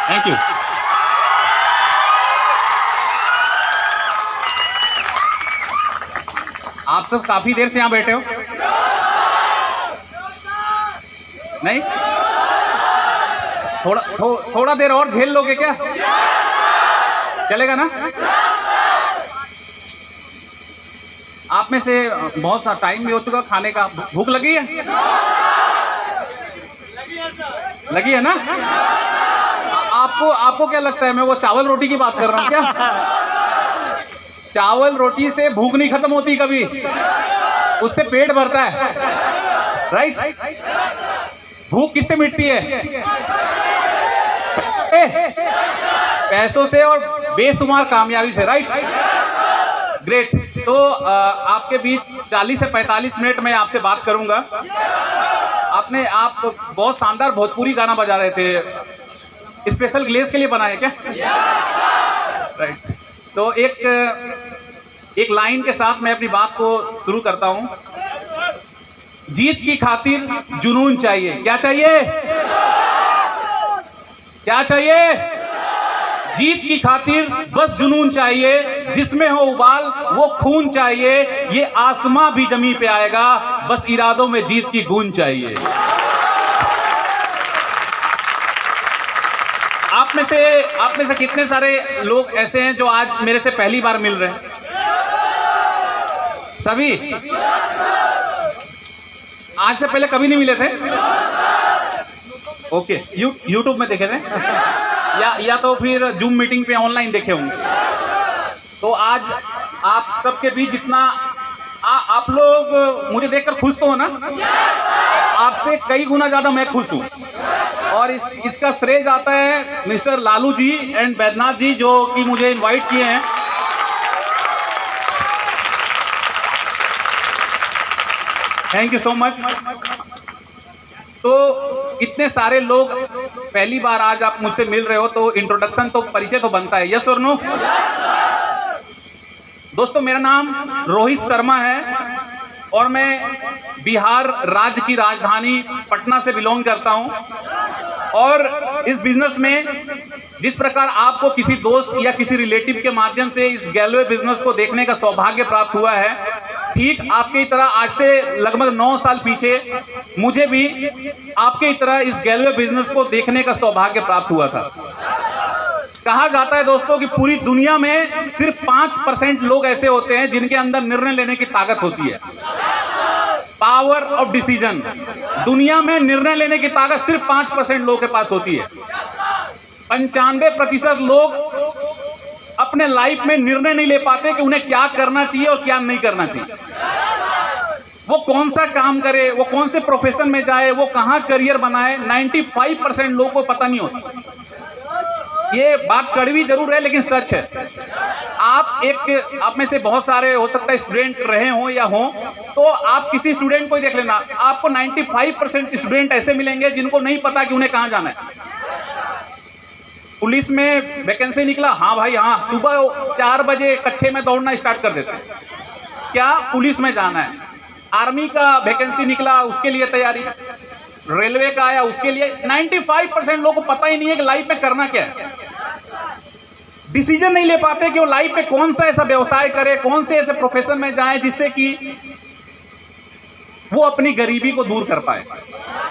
Thank you. आप सब काफी देर से यहां बैठे हो, नहीं? थोड़ा देर और झेल लोगे क्या? चलेगा ना? आप में से बहुत सा टाइम भी हो चुका खाने का, भूख लगी है? लगी है ना? आपको क्या लगता है मैं वो चावल रोटी की बात कर रहा हूं क्या? चावल रोटी से भूख नहीं खत्म होती कभी, उससे पेट भरता है, राइट? भूख किससे मिटती है? पैसों से और बेशुमार कामयाबी से, राइट? ग्रेट। तो आपके बीच 40 से 45 मिनट में आपसे बात करूंगा। आप बहुत शानदार भोजपुरी गाना बजा रहे थे, स्पेशल ग्लेस के लिए बनाए क्या? राइट। तो एक लाइन के साथ मैं अपनी बात को शुरू करता हूं। जीत की खातिर जुनून चाहिए। क्या चाहिए? क्या चाहिए? जीत की खातिर बस जुनून चाहिए, जिसमें हो उबाल वो खून चाहिए। ये आसमां भी जमीन पे आएगा, बस इरादों में जीत की गूंज चाहिए। आप में से कितने सारे लोग ऐसे हैं जो आज मेरे से पहली बार मिल रहे हैं? सभी? आज से पहले कभी नहीं मिले थे? ओके, यूट्यूब में देखे थे या तो फिर जूम मीटिंग पे ऑनलाइन देखे होंगे। तो आज आप सबके बीच जितना आप लोग मुझे देखकर खुश तो हो ना? आपसे कई गुना ज्यादा मैं खुश हूं, और इसका श्रेय जाता है मिस्टर लालू जी एंड बैद्यनाथ जी, जो कि मुझे इनवाइट किए हैं। Thank you so much. तो इतने सारे लोग पहली बार आज आप मुझसे मिल रहे हो, तो इंट्रोडक्शन तो परिचय तो बनता है, यस और नो? दोस्तों, मेरा नाम रोहित शर्मा है और मैं बिहार राज्य की राजधानी पटना से बिलोंग करता हूं। और इस बिजनेस में जिस प्रकार आपको किसी दोस्त या किसी रिलेटिव के माध्यम से इस गैलवे बिजनेस को देखने का सौभाग्य प्राप्त हुआ है, ठीक आपकी तरह आज से लगभग 9 साल पीछे मुझे भी आपकी तरह इस गैलवे बिजनेस को देखने का सौभाग्य प्राप्त हुआ था। कहा जाता है दोस्तों कि पूरी दुनिया में सिर्फ 5% लोग ऐसे होते हैं जिनके अंदर निर्णय लेने की ताकत होती है, पावर ऑफ डिसीजन। दुनिया में निर्णय लेने की ताकत सिर्फ 5% लोगों के पास होती है। 95% लोग अपने लाइफ में निर्णय नहीं ले पाते कि उन्हें क्या करना चाहिए और क्या नहीं करना चाहिए, वो कौन सा काम करे, वो कौन से प्रोफेशन में जाए, वो कहां करियर बनाए। 95% लोगों को पता नहीं होता। ये बात कड़वी जरूर है लेकिन सच है। आप में से बहुत सारे हो सकता है स्टूडेंट रहे हो या हो, तो आप किसी स्टूडेंट को ही देख लेना, आपको 95% स्टूडेंट ऐसे मिलेंगे जिनको नहीं पता कि उन्हें कहां जाना है। पुलिस में वैकेंसी निकला, हाँ भाई हाँ, सुबह 4 बजे कच्चे में दौड़ना स्टार्ट कर देते हैं, क्या पुलिस में जाना है। आर्मी का वैकेंसी निकला, उसके लिए तैयारी। रेलवे का आया, उसके लिए। 95% लोगों को पता ही नहीं है कि लाइफ में करना क्या है। डिसीजन नहीं ले पाते कि वो लाइफ में कौन सा ऐसा व्यवसाय करे, कौन से ऐसे प्रोफेशन में जाए जिससे कि वो अपनी गरीबी को दूर कर पाए,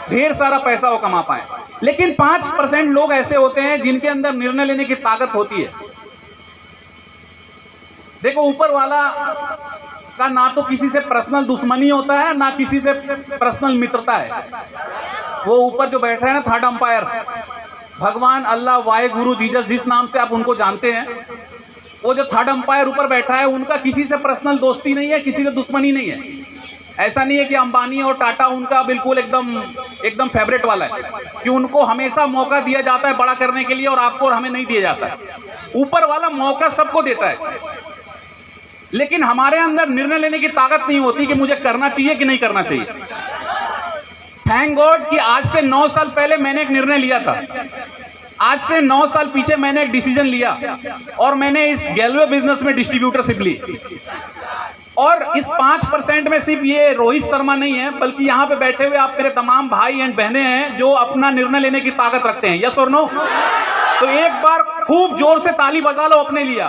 ढेर सारा पैसा वो कमा पाए। लेकिन 5% लोग ऐसे होते हैं जिनके अंदर निर्णय लेने की ताकत होती है। देखो, ऊपर वाला का ना तो किसी से पर्सनल दुश्मनी होता है, ना किसी से पर्सनल मित्रता है। वो ऊपर जो बैठा है ना, थर्ड अंपायर, भगवान, अल्लाह, वाहे गुरु, जीसस, जिस नाम से आप उनको जानते हैं, वो जो थर्ड अंपायर ऊपर बैठा है, उनका किसी से पर्सनल दोस्ती नहीं है, किसी से दुश्मनी नहीं है। ऐसा नहीं है कि अंबानी और टाटा उनका बिल्कुल एकदम फेवरेट वाला है, कि उनको हमेशा मौका दिया जाता है बड़ा करने के लिए और आपको और हमें नहीं दिया जाता है। ऊपर वाला मौका सबको देता है, लेकिन हमारे अंदर निर्णय लेने की ताकत नहीं होती कि मुझे करना चाहिए कि नहीं करना चाहिए। थैंक गॉड कि आज से 9 साल पहले मैंने एक निर्णय लिया था। आज से 9 साल पीछे मैंने एक डिसीजन लिया और मैंने इस गैलवे बिजनेस में डिस्ट्रीब्यूटरशिप ली। और इस 5% में सिर्फ ये रोहित शर्मा नहीं है, बल्कि यहाँ पे बैठे हुए आप मेरे तमाम भाई एंड बहनें हैं जो अपना निर्णय लेने की ताकत रखते हैं। यस और नो? तो एक बार खूब जोर से ताली बजा लो अपने लिए।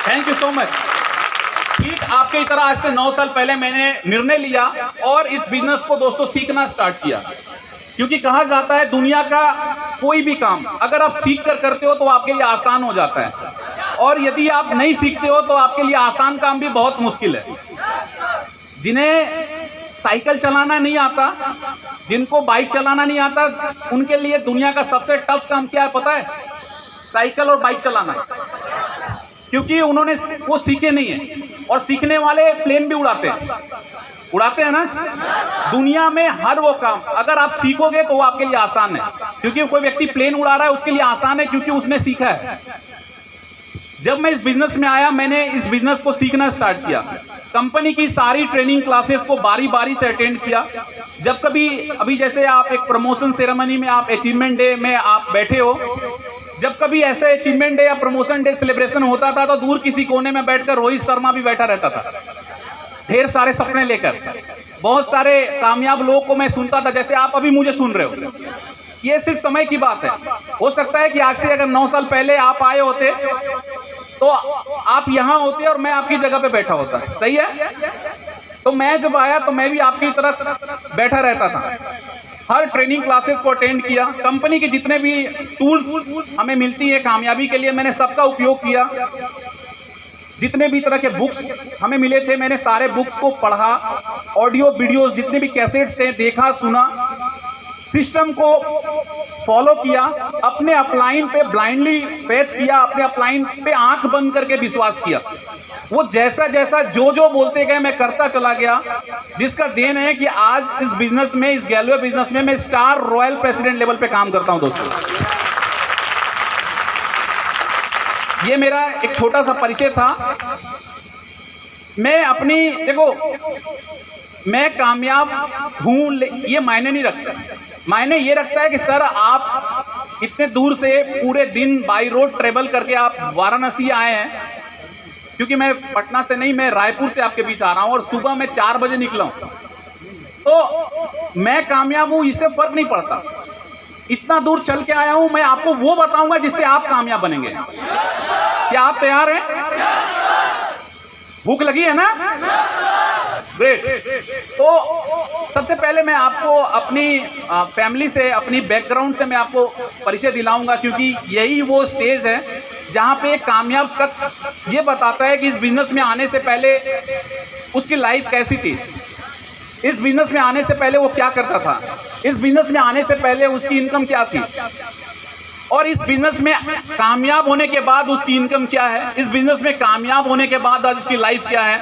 Thank you so much. ठीक आपके तरह आज से 9 साल पहले मैंने निर्णय लिया और इस बिजनेस को दोस्तों सीखना स्टार्ट किया, क्योंकि कहा जाता है दुनिया का कोई भी काम अगर आप सीख कर करते हो तो आपके लिए आसान हो जाता है, और यदि आप नहीं सीखते हो तो आपके लिए आसान काम भी बहुत मुश्किल है। जिन्हें साइकिल चलाना नहीं आता, जिनको बाइक चलाना नहीं आता, उनके लिए दुनिया का सबसे टफ काम क्या है पता है? साइकिल और बाइक चलाना, क्योंकि उन्होंने वो सीखे नहीं है। और सीखने वाले प्लेन भी उड़ाते हैं ना। दुनिया में हर वो काम अगर आप सीखोगे तो वो आपके लिए आसान है, क्योंकि कोई व्यक्ति प्लेन उड़ा रहा है उसके लिए आसान है क्योंकि उसने सीखा है। जब मैं इस बिजनेस में आया मैंने इस बिजनेस को सीखना स्टार्ट किया। कंपनी की सारी ट्रेनिंग क्लासेस को बारी बारी से अटेंड किया। जब कभी अभी जैसे आप एक प्रमोशन सेरेमनी में, आप अचीवमेंट डे में आप बैठे हो, जब कभी ऐसे अचीवमेंट डे या प्रमोशन डे सेलिब्रेशन होता था तो दूर किसी कोने में बैठकर रोहित शर्मा भी बैठा रहता था, ढेर सारे सपने लेकर। बहुत सारे कामयाब लोगों को मैं सुनता था, जैसे आप अभी मुझे सुन रहे हो। ये सिर्फ समय की बात है। हो सकता है कि आज से अगर 9 साल पहले आप आए होते तो आप यहां होते और मैं आपकी जगह पे बैठा होता। सही है? तो मैं जब आया तो मैं भी आपकी तरह बैठा रहता था। हर ट्रेनिंग क्लासेस को अटेंड किया। कंपनी के जितने भी टूल्स हमें मिलती है कामयाबी के लिए, मैंने सबका उपयोग किया। जितने भी तरह के बुक्स हमें मिले थे मैंने सारे बुक्स को पढ़ा, ऑडियो वीडियोस जितने भी कैसेट्स थे देखा सुना, सिस्टम को फॉलो किया, अपने अपलाइन पे ब्लाइंडली फेथ किया, अपने अपलाइन पे आंख बंद करके विश्वास किया। वो जैसा जैसा जो बोलते गए मैं करता चला गया, जिसका देन है कि आज इस बिजनेस में, इस गैलवे बिजनेस में मैं स्टार रॉयल प्रेसिडेंट लेवल पे काम करता हूं दोस्तों। ये मेरा एक छोटा सा परिचय था। मैं अपनी देखो, मैं कामयाब हूं ये मायने नहीं रखता। मायने ये रखता है कि सर आप इतने दूर से पूरे दिन बाई रोड ट्रेवल करके आप वाराणसी आए हैं, क्योंकि मैं पटना से नहीं, मैं रायपुर से आपके बीच आ रहा हूं और सुबह मैं 4 बजे निकला हूं। तो मैं कामयाब हूं इससे फर्क नहीं पड़ता। इतना दूर चल के आया हूं, मैं आपको वो बताऊंगा जिससे आप कामयाब बनेंगे। क्या आप तैयार हैं? भूख लगी है ना? ग्रेट। तो सबसे पहले मैं आपको अपनी फैमिली से, अपनी बैकग्राउंड से मैं आपको परिचय दिलाऊंगा, क्योंकि यही वो स्टेज है जहां पे एक कामयाब शख्स ये बताता है कि इस बिजनेस में आने से पहले उसकी लाइफ कैसी थी, इस बिजनेस में आने से पहले वो क्या करता था, इस बिजनेस में आने से पहले उसकी इनकम क्या थी, और इस बिजनेस में कामयाब होने के बाद उसकी इनकम क्या है, इस बिजनेस में कामयाब होने के बाद आज उसकी लाइफ क्या है।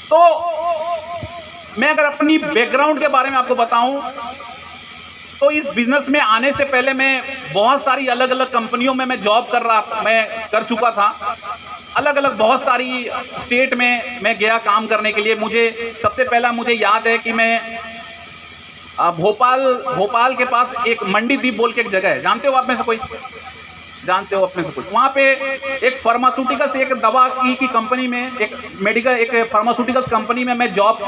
तो मैं अगर अपनी बैकग्राउंड के बारे में आपको बताऊं तो इस बिजनेस में आने से पहले मैं बहुत सारी अलग अलग कंपनियों में मैं जॉब कर चुका था। अलग अलग बहुत सारी स्टेट में मैं गया काम करने के लिए। मुझे सबसे पहला मुझे याद है कि मैं भोपाल के पास एक मंडी द्वीप बोल के एक जगह है, जानते हो आप में से कोई? जानते हो अपने से कुछ? वहाँ पे एक फार्मास्यूटिकल्स, एक दवा की कंपनी में, एक फार्मास्यूटिकल्स कंपनी में मैं जॉब,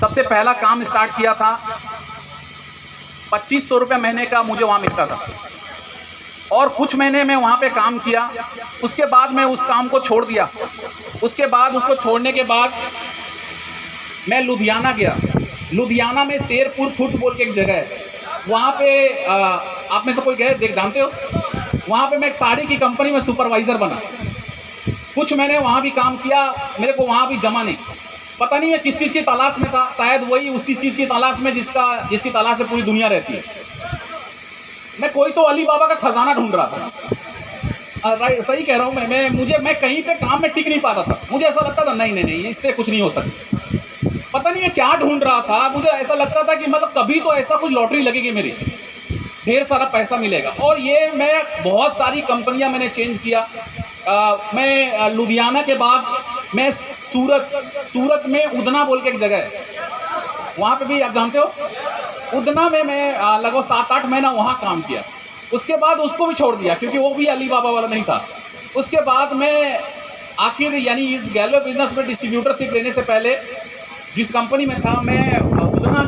सबसे पहला काम स्टार्ट किया था। 2500 रुपये महीने का मुझे वहाँ मिलता था और कुछ महीने में वहाँ पे काम किया। उसके बाद मैं उस काम को छोड़ दिया। उसके बाद उसको छोड़ने के बाद मैं लुधियाना गया। लुधियाना में शेरपुर फुट बोल के एक जगह है, वहाँ पे आप में से कोई गए जानते हो? वहाँ पे मैं एक साड़ी की कंपनी में सुपरवाइजर बना। कुछ मैंने वहाँ भी काम किया, मेरे को वहाँ भी जमा नहीं, पता नहीं मैं किस चीज़ की तलाश में था, शायद वही उसी चीज़ की तलाश में जिसकी तलाश में पूरी दुनिया रहती है। मैं कोई तो अली बाबा का खजाना ढूंढ रहा था। राइट, सही कह रहा हूँ मैं कहीं पे काम में टिक नहीं पाता था। मुझे ऐसा लगता था नहीं इससे कुछ नहीं हो सकता। पता नहीं मैं क्या ढूंढ रहा था, मुझे ऐसा लगता था कि मतलब कभी तो ऐसा कुछ लॉटरी लगेगी मेरी, ढेर सारा पैसा मिलेगा। और ये मैं बहुत सारी कंपनियां मैंने चेंज किया। मैं लुधियाना के बाद मैं सूरत में उदना बोल के एक जगह है, वहाँ पे भी आप जानते हो, उदना में मैं लगभग 7-8 महीना वहाँ काम किया। उसके बाद उसको भी छोड़ दिया क्योंकि वो भी अली बाबा वाला नहीं था। उसके बाद मैं आखिर यानी इस गैलवे बिजनेस में डिस्ट्रीब्यूटरशिप लेने से पहले जिस कंपनी में था, मैं उदना